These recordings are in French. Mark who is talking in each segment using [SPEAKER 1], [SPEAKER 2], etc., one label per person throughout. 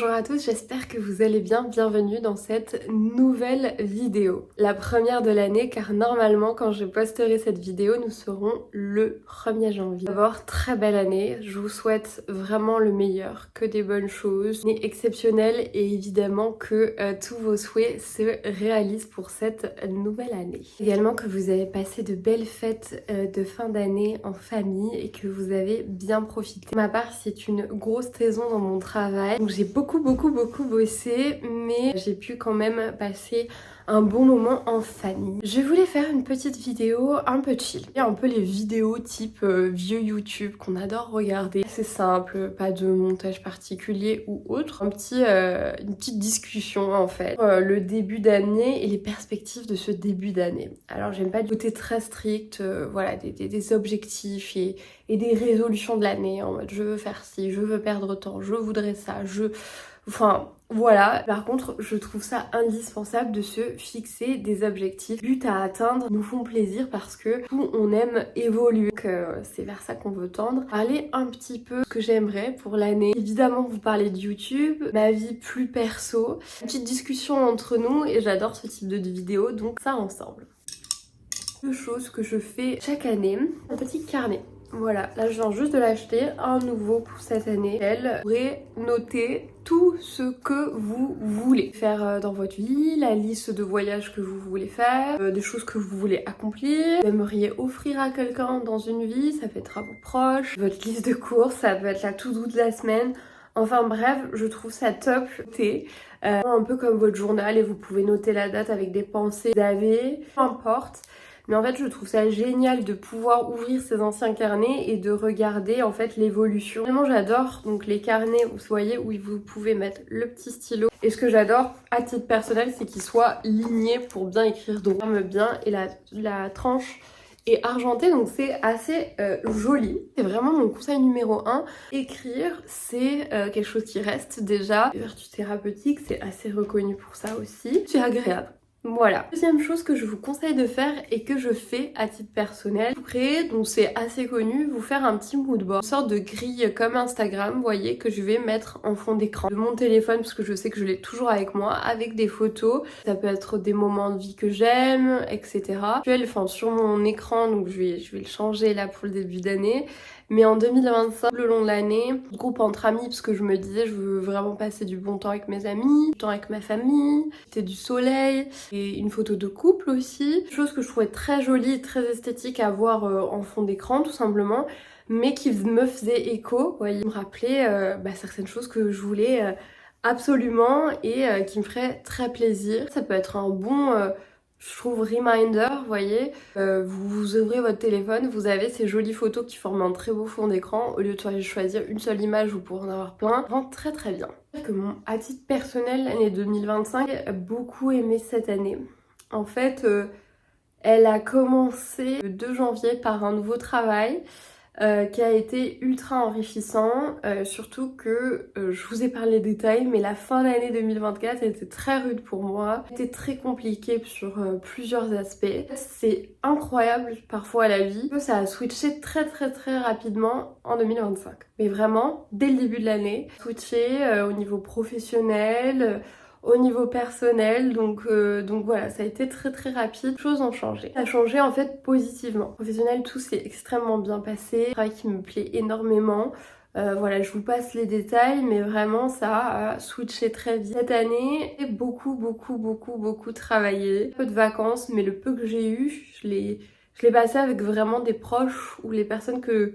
[SPEAKER 1] Bonjour à tous, j'espère que vous allez bien. Bienvenue dans cette nouvelle vidéo. La première de l'année, car normalement quand je posterai cette vidéo, nous serons le 1er janvier. D'abord, très belle année, je vous souhaite vraiment le meilleur, que des bonnes choses, une année exceptionnelle et évidemment que tous vos souhaits se réalisent pour cette nouvelle année. Également que vous avez passé de belles fêtes de fin d'année en famille et que vous avez bien profité. Pour ma part, c'est une grosse saison dans mon travail, donc j'ai beaucoup bossé, mais j'ai pu quand même passer un bon moment en famille. Je voulais faire une petite vidéo un peu chill, un peu les vidéos type vieux YouTube qu'on adore regarder. C'est simple, pas de montage particulier ou autre. Une petite discussion en fait. Le début d'année et les perspectives de ce début d'année. Alors j'aime pas le côté très strict, voilà, des objectifs et des résolutions de l'année en mode je veux faire ci, je veux perdre tant, je voudrais ça, Enfin, voilà. Par contre, je trouve ça indispensable de se fixer des objectifs. Buts à atteindre nous font plaisir parce que tout on aime évoluer. Donc, c'est vers ça qu'on veut tendre. Parler un petit peu de ce que j'aimerais pour l'année. Évidemment, vous parlez de YouTube, ma vie plus perso. Une petite discussion entre nous et j'adore ce type de vidéo, donc ça ensemble. Deux choses que je fais chaque année. Un petit carnet. Voilà, là je viens juste de l'acheter, un nouveau pour cette année. Vous pourrez noter tout ce que vous voulez faire dans votre vie, la liste de voyages que vous voulez faire, des choses que vous voulez accomplir, vous aimeriez offrir à quelqu'un dans une vie, ça peut être à vos proches, votre liste de courses, ça peut être la to-do de la semaine. Enfin bref, je trouve ça top. Un peu comme votre journal et vous pouvez noter la date avec des pensées que vous avez, peu importe. Mais en fait, je trouve ça génial de pouvoir ouvrir ces anciens carnets et de regarder en fait l'évolution. Vraiment, j'adore donc les carnets, vous voyez, où vous pouvez mettre le petit stylo. Et ce que j'adore à titre personnel, c'est qu'ils soient lignés pour bien écrire droit, bien, et la tranche est argentée, donc c'est assez joli. C'est vraiment mon conseil numéro 1. Écrire, c'est quelque chose qui reste déjà. Les vertus thérapeutiques, c'est assez reconnu pour ça aussi. C'est agréable. Voilà. Deuxième chose que je vous conseille de faire et que je fais à titre personnel, vous créez, donc c'est assez connu, vous faire un petit mood board, une sorte de grille comme Instagram, vous voyez, que je vais mettre en fond d'écran de mon téléphone parce que je sais que je l'ai toujours avec moi, avec des photos. Ça peut être des moments de vie que j'aime, etc. Enfin, sur mon écran, donc je vais le changer là pour le début d'année. Mais en 2025, le long de l'année, groupe entre amis, parce que je me disais, je veux vraiment passer du bon temps avec mes amis, du temps avec ma famille, c'était du soleil, et une photo de couple aussi. Chose que je trouvais très jolie, très esthétique à voir en fond d'écran, tout simplement, mais qui me faisait écho, vous voyez, me rappelait certaines choses que je voulais absolument et qui me ferait très plaisir. Ça peut être un bon... je trouve reminder, vous voyez, vous ouvrez votre téléphone, vous avez ces jolies photos qui forment un très beau fond d'écran. Au lieu de choisir une seule image, vous pourrez en avoir plein. Ça rend très très bien. À titre personnel, l'année 2025, j'ai beaucoup aimé cette année. En fait, elle a commencé le 2 janvier par un nouveau travail. Qui a été ultra enrichissant, surtout que je vous ai parlé des détails, mais la fin d'année 2024 était très rude pour moi, c'était très compliqué sur plusieurs aspects. C'est incroyable parfois la vie, que ça a switché très rapidement en 2025. Mais vraiment, dès le début de l'année, switché au niveau professionnel, au niveau personnel, donc voilà, ça a été très rapide. Les choses ont changé. Ça a changé en fait positivement. Professionnel, tout s'est extrêmement bien passé. Un travail qui me plaît énormément. Voilà, je vous passe les détails, mais vraiment ça a switché très vite. Cette année, j'ai beaucoup travaillé. Peu de vacances, mais le peu que j'ai eu, je l'ai passé avec vraiment des proches ou les personnes que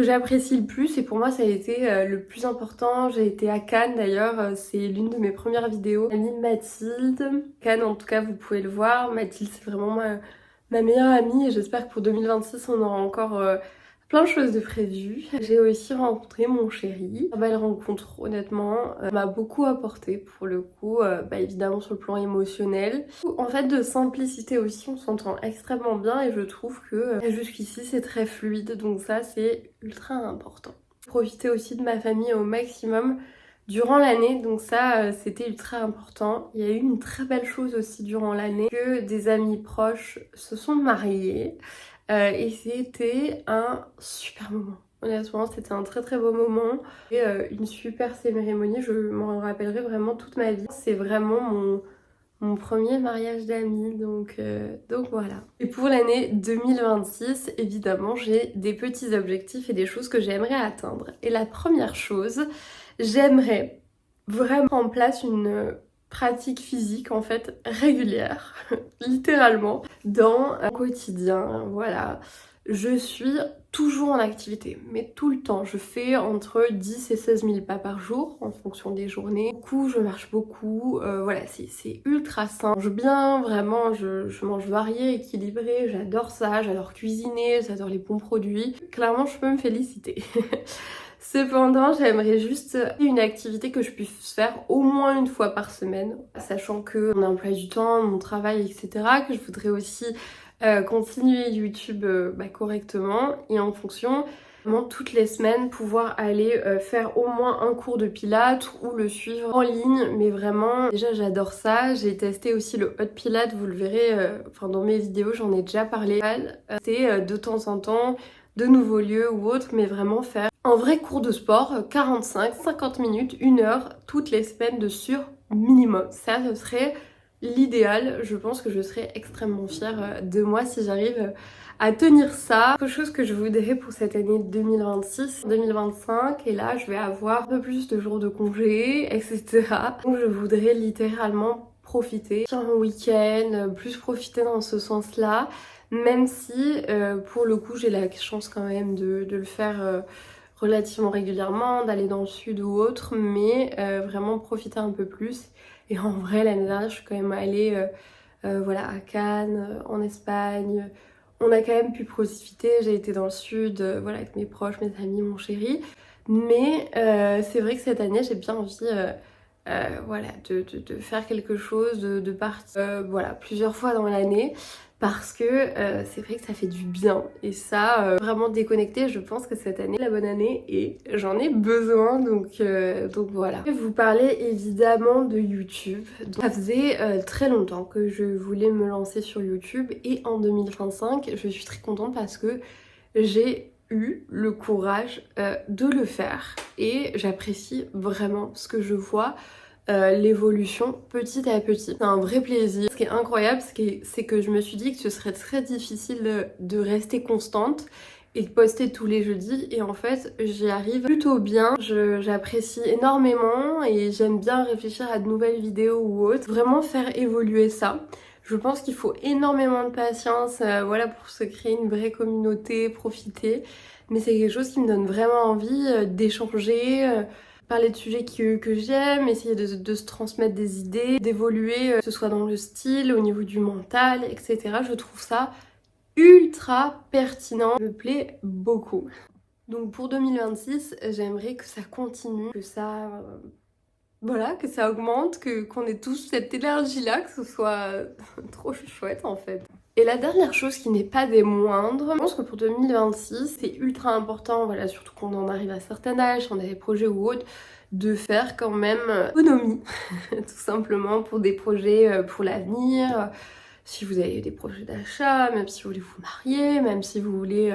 [SPEAKER 1] j'apprécie le plus, et pour moi ça a été le plus important. J'ai été à Cannes d'ailleurs, c'est l'une de mes premières vidéos. Amie Mathilde, Cannes en tout cas vous pouvez le voir, Mathilde c'est vraiment ma meilleure amie et j'espère que pour 2026 on aura encore plein de choses de prévues. J'ai aussi rencontré mon chéri. Une belle rencontre honnêtement, m'a beaucoup apporté pour le coup, évidemment sur le plan émotionnel. En fait de simplicité aussi, on s'entend extrêmement bien et je trouve que jusqu'ici c'est très fluide, donc ça c'est ultra important. Profiter aussi de ma famille au maximum durant l'année, donc ça c'était ultra important. Il y a eu une très belle chose aussi durant l'année, que des amis proches se sont mariés. Et c'était un super moment. Honnêtement, c'était un très très beau moment et une super cérémonie, je m'en rappellerai vraiment toute ma vie. C'est vraiment mon premier mariage d'amis, donc voilà. Et pour l'année 2026, évidemment, j'ai des petits objectifs et des choses que j'aimerais atteindre. Et la première chose, j'aimerais vraiment mettre en place une pratique physique en fait régulière, littéralement, dans un quotidien, voilà. Je suis toujours en activité, mais tout le temps. Je fais entre 10 et 16 000 pas par jour en fonction des journées. Beaucoup, je marche beaucoup. Voilà, c'est ultra sain. Je mange bien, vraiment, je mange varié, équilibré. J'adore ça, j'adore cuisiner, j'adore les bons produits. Clairement, je peux me féliciter. Cependant, j'aimerais juste une activité que je puisse faire au moins une fois par semaine, sachant que mon emploi du temps, mon travail, etc., que je voudrais aussi continuer YouTube correctement et en fonction, vraiment toutes les semaines, pouvoir aller faire au moins un cours de pilates ou le suivre en ligne. Mais vraiment, déjà j'adore ça. J'ai testé aussi le hot pilates, vous le verrez, dans mes vidéos, j'en ai déjà parlé. C'est de temps en temps de nouveaux lieux ou autres, mais vraiment faire un vrai cours de sport, 45-50 minutes, 1 heure, toutes les semaines de sur minimum. Ça, ce serait l'idéal. Je pense que je serais extrêmement fière de moi si j'arrive à tenir ça. Autre chose que je voudrais pour cette année 2026, 2025, et là je vais avoir un peu plus de jours de congé, etc. Donc je voudrais littéralement profiter, faire un week-end, plus profiter dans ce sens-là. Même si pour le coup j'ai la chance quand même de le faire relativement régulièrement, d'aller dans le sud ou autre, mais vraiment profiter un peu plus. Et en vrai l'année dernière je suis quand même allée voilà, à Cannes, en Espagne. On a quand même pu profiter, j'ai été dans le sud, voilà, avec mes proches, mes amis, mon chéri. Mais c'est vrai que cette année j'ai bien envie voilà, de faire quelque chose, de partir voilà, plusieurs fois dans l'année parce que c'est vrai que ça fait du bien et ça, vraiment déconnecter, je pense que cette année est la bonne année et j'en ai besoin donc voilà. Je vais vous parler évidemment de YouTube. Donc, ça faisait très longtemps que je voulais me lancer sur YouTube et en 2025 je suis très contente parce que j'ai eu le courage de le faire et j'apprécie vraiment ce que je vois, l'évolution petit à petit. C'est un vrai plaisir. Ce qui est incroyable, c'est que je me suis dit que ce serait très difficile de rester constante et de poster tous les jeudis et en fait j'y arrive plutôt bien. J'apprécie énormément et j'aime bien réfléchir à de nouvelles vidéos ou autres. Vraiment faire évoluer ça. Je pense qu'il faut énormément de patience, voilà, pour se créer une vraie communauté, profiter. Mais c'est quelque chose qui me donne vraiment envie d'échanger, parler de sujets que j'aime, essayer de se transmettre des idées, d'évoluer, que ce soit dans le style, au niveau du mental, etc. Je trouve ça ultra pertinent, ça me plaît beaucoup. Donc pour 2026, j'aimerais que ça continue, que ça voilà, que ça augmente, qu'on ait tous cette énergie-là, que ce soit trop chouette en fait. Et la dernière chose qui n'est pas des moindres, je pense que pour 2026, c'est ultra important, voilà, surtout quand on arrive à un certain âge, on a des projets ou autres, de faire quand même économie, tout simplement pour des projets pour l'avenir. Si vous avez des projets d'achat, même si vous voulez vous marier, même si vous voulez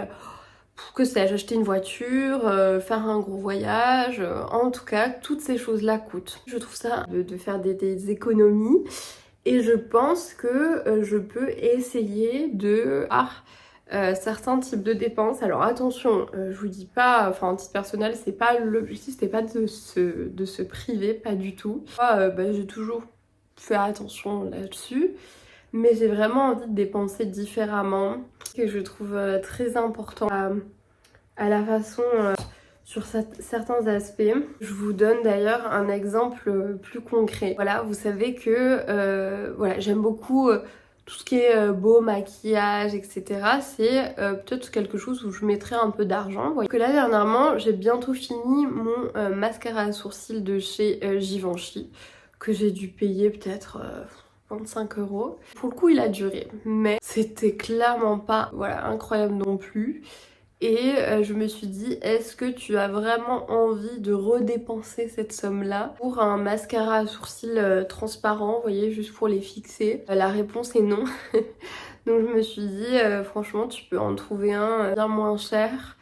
[SPEAKER 1] que sais-je, acheter une voiture, faire un gros voyage, en tout cas, toutes ces choses-là coûtent. Je trouve ça de faire des économies et je pense que je peux essayer de certains types de dépenses. Alors attention, je vous dis pas, enfin en titre personnel, c'est pas l'objectif, c'était pas de se priver, pas du tout. Moi, j'ai toujours fait attention là-dessus. Mais j'ai vraiment envie de dépenser différemment, que je trouve très important à la façon sur certains aspects. Je vous donne d'ailleurs un exemple plus concret. Voilà, vous savez que voilà, j'aime beaucoup tout ce qui est beau, maquillage, etc. C'est peut-être quelque chose où je mettrais un peu d'argent. Vous voyez que là dernièrement, j'ai bientôt fini mon mascara à sourcils de chez Givenchy, que j'ai dû payer peut-être 25 €. Pour le coup, il a duré, mais c'était clairement pas voilà, incroyable non plus. Et je me suis dit, est-ce que tu as vraiment envie de redépenser cette somme-là pour un mascara à sourcils transparent, vous voyez, juste pour les fixer? La réponse est non. Donc je me suis dit, franchement, tu peux en trouver un bien moins cher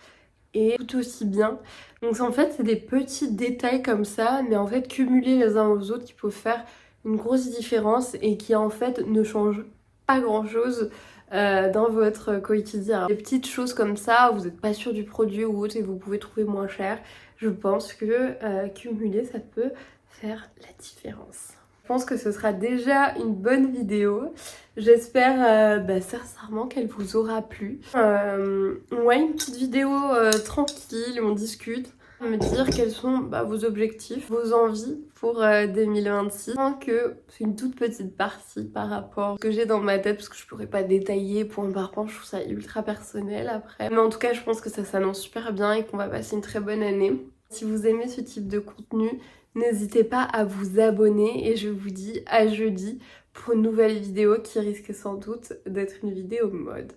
[SPEAKER 1] et tout aussi bien. Donc en fait c'est des petits détails comme ça, mais en fait cumulés les uns aux autres qui peuvent faire une grosse différence et qui en fait ne changent pas grand chose dans votre quotidien. Des petites choses comme ça, vous n'êtes pas sûr du produit ou autre et vous pouvez trouver moins cher, je pense que cumuler ça peut faire la différence. Je pense que ce sera déjà une bonne vidéo. J'espère sincèrement qu'elle vous aura plu. Ouais, une petite vidéo tranquille où on discute. Me dire quels sont vos objectifs, vos envies pour 2026. Je pense que c'est une toute petite partie par rapport à ce que j'ai dans ma tête parce que je pourrais pas détailler point par point, je trouve ça ultra personnel après. Mais en tout cas, je pense que ça s'annonce super bien et qu'on va passer une très bonne année. Si vous aimez ce type de contenu, n'hésitez pas à vous abonner et je vous dis à jeudi pour une nouvelle vidéo qui risque sans doute d'être une vidéo mode.